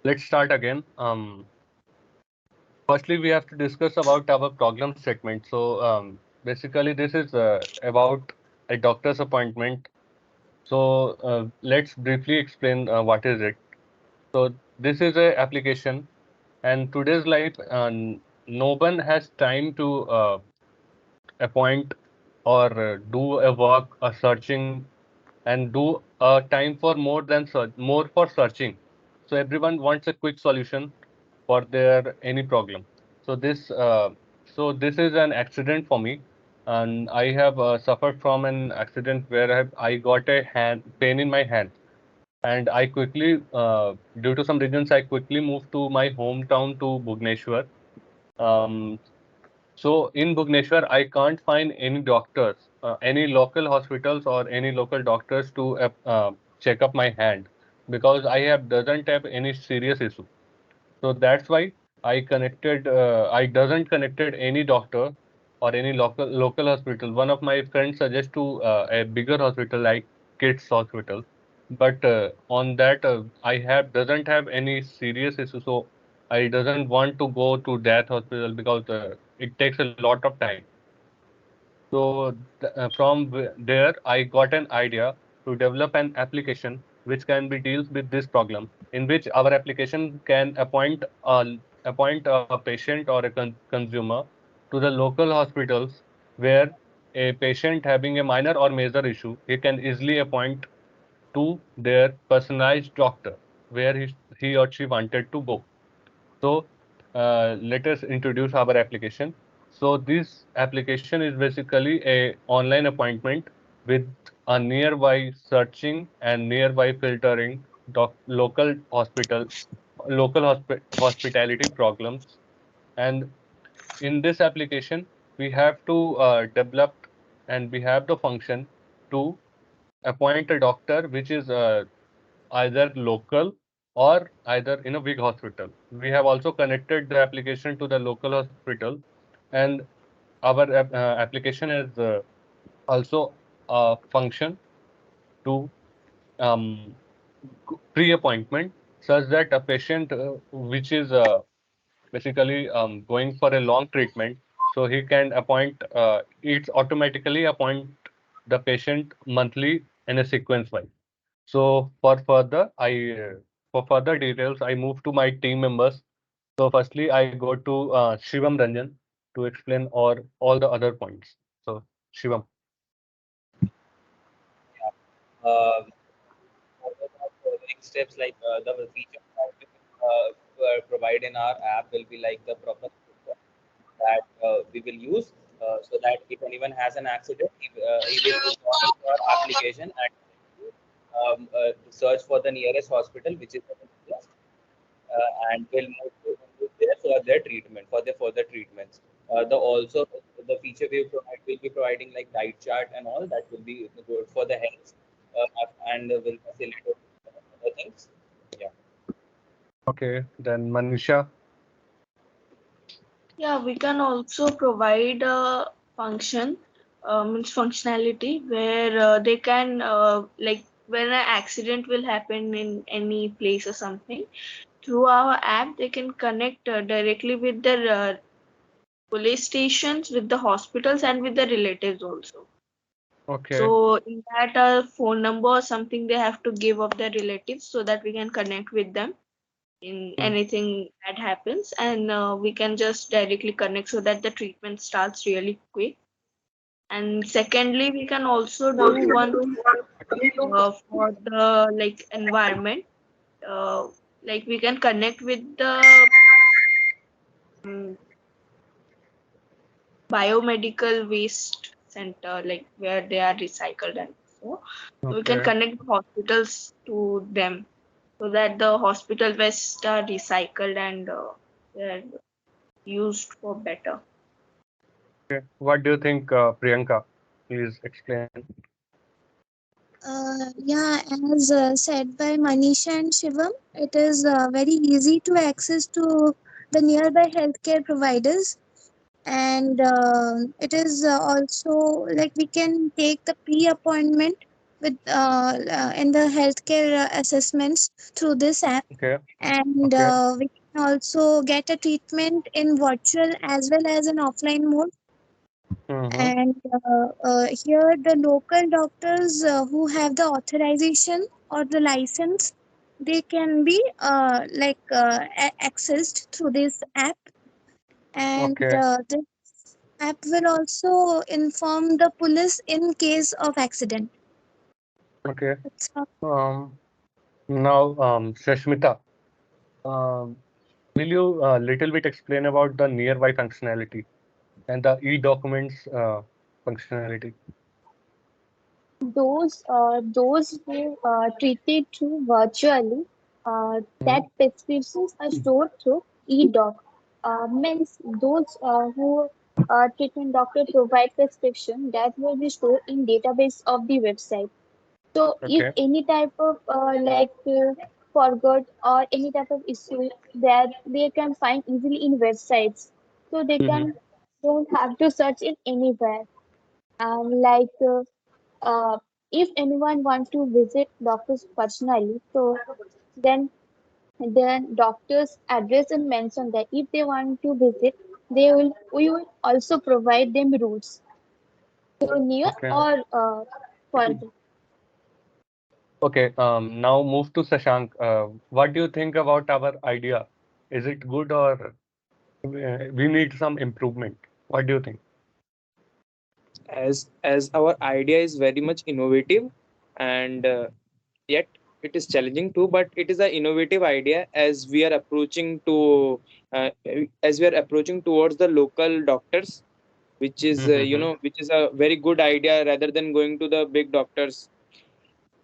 Let's start again. Firstly, we have to discuss about our problem statement. So, basically, this is about a doctor's appointment. So, let's briefly explain what is it. So, this is a application, and today's life, no one has time to appoint or do a work, a searching, and do time for more than more for searching. So everyone wants a quick solution for their any problem. So this is an accident for me, and I have suffered from an accident where I got a hand pain in my hand, and I quickly due to some reasons I quickly moved to my hometown to Bhubaneswar. Um, so in Bhubaneswar, I can't find any doctors, any local hospitals or any local doctors to check up my hand because I have doesn't have any serious issue. So that's why I doesn't connected any doctor or any local hospital. One of my friends suggest to a bigger hospital like Kids Hospital, but on that I have doesn't have any serious issue. So I doesn't want to go to that hospital because it takes a lot of time. So there, I got an idea to develop an application which can be deals with this problem, in which our application can appoint a patient or a consumer to the local hospitals where a patient having a minor or major issue, he can easily appoint to their personalized doctor where he or she wanted to go. So let us introduce our application. So this application is basically a online appointment with a nearby searching and nearby filtering local hospitality problems. And in this application, we have to develop and we have the function to appoint a doctor which is either local or either in a big hospital. We have also connected the application to the local hospital, and our application has also a function to um, pre-appointment such that a patient which is basically going for a long treatment, so he can appoint it's automatically appoint the patient monthly in a sequence wise. So for further details, I move to my team members. So firstly, I go to Shivam Ranjan to explain all the other points. So Shivam. Uh, Further following steps like the feature that we provide in our app will be like the proper filter that we will use so that if anyone has an accident, he will go into our application and search for the nearest hospital, which is the nearest, and will move there for their treatment, for their further treatments. The also the feature we provide will be providing like diet chart and all that will be good for the health and will facilitate other things. Yeah. Okay, then Manisha. Yeah, we can also provide a function, means functionality where they can like when an accident will happen in any place or something, through our app they can connect directly with the police stations, with the hospitals, and with the relatives also. Okay, So in that phone number or something they have to give of their relatives so that we can connect with them in hmm, anything that happens, and we can just directly connect so that the treatment starts really quick. And secondly, we can also do one thing for the like environment, uh, like we can connect with the um, biomedical waste center, like where they are recycled, and so we can okay, connect the hospitals to them so that the hospital waste are recycled and they're used for better. okay. What do you think, Priyanka? Please explain. Yeah, as said by Manisha and Shivam, it is very easy to access to the nearby healthcare providers, and it is also like we can take the pre-appointment with in the healthcare assessments through this app, Okay. and Okay. we can also get a treatment in virtual as well as in offline mode. Mm-hmm. And here the local doctors who have the authorization or the license, they can be accessed through this app. And Okay. this app will also inform the police in case of accident. Okay. That's how. Now, Shashmita, um, will you little bit explain about the nearby functionality and the e-documents functionality? Those who treated through virtually, that Hmm. prescriptions are stored through e-doc. Means those who treatment doctor provide prescription that will be stored in database of the website. So if Okay. any type of forgot or any type of issue that they can find easily in websites, so they Mm-hmm. can don't have to search it anywhere. And uh, if anyone wants to visit doctors personally, so then doctor's address and mention that if they want to visit, we will also provide them routes to near Okay. or further. Okay. Now move to Sashank. What do you think about our idea? Is it good or we need some improvement? What do you think? As our idea is very much innovative, and yet it is challenging too, but it is an innovative idea as we are approaching to as we are approaching towards the local doctors, which is Mm-hmm. which is a very good idea rather than going to the big doctors.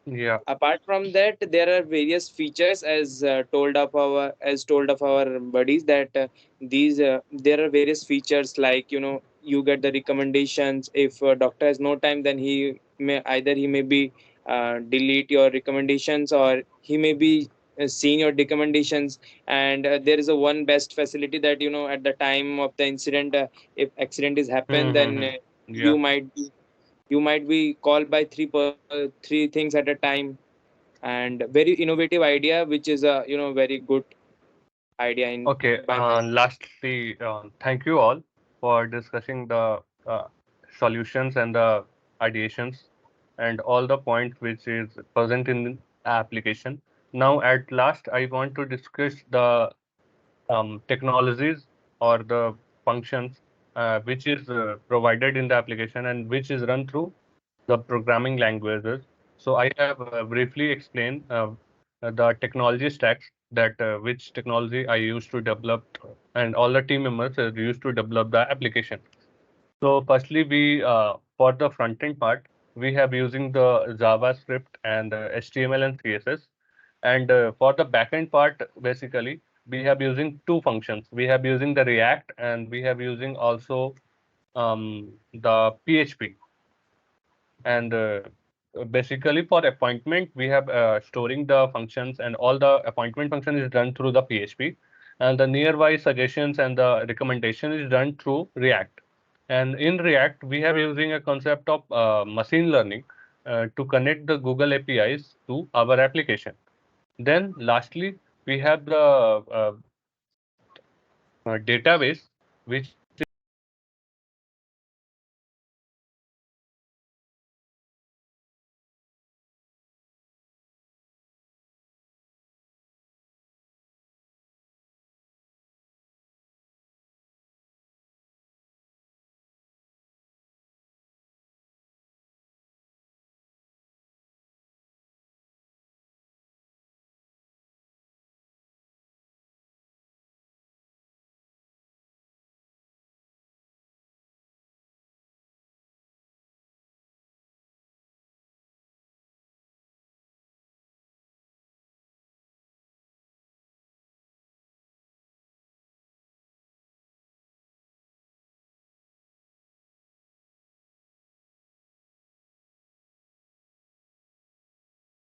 Yeah. Apart from that, there are various features as told of our buddies that these there are various features, like you get the recommendations. If a doctor has no time, then he may be delete your recommendations, or he may be seeing your recommendations. And there is a one best facility that at the time of the incident, if accident is happened, then Mm-hmm. Yeah. you might be called by three things at a time. And very innovative idea, which is a very good idea in Okay. by my side. Lastly, thank you all for discussing the solutions and the ideations and all the points which is present in the application. Now, at last, I want to discuss the technologies or the functions which is provided in the application and which is run through the programming languages. So I have briefly explained the technology stacks that which technology I used to develop and all the team members used to develop the application. So firstly, we for the front end part, we have using the JavaScript and HTML and CSS. And for the backend part, basically, we have using two functions. We have using the React and we have using also the PHP. And basically for appointment, we have storing the functions and all the appointment function is done through the PHP. And the nearby suggestions and the recommendation is done through React. And in React, we have using a concept of machine learning to connect the Google APIs to our application. Then lastly, we have the database, which is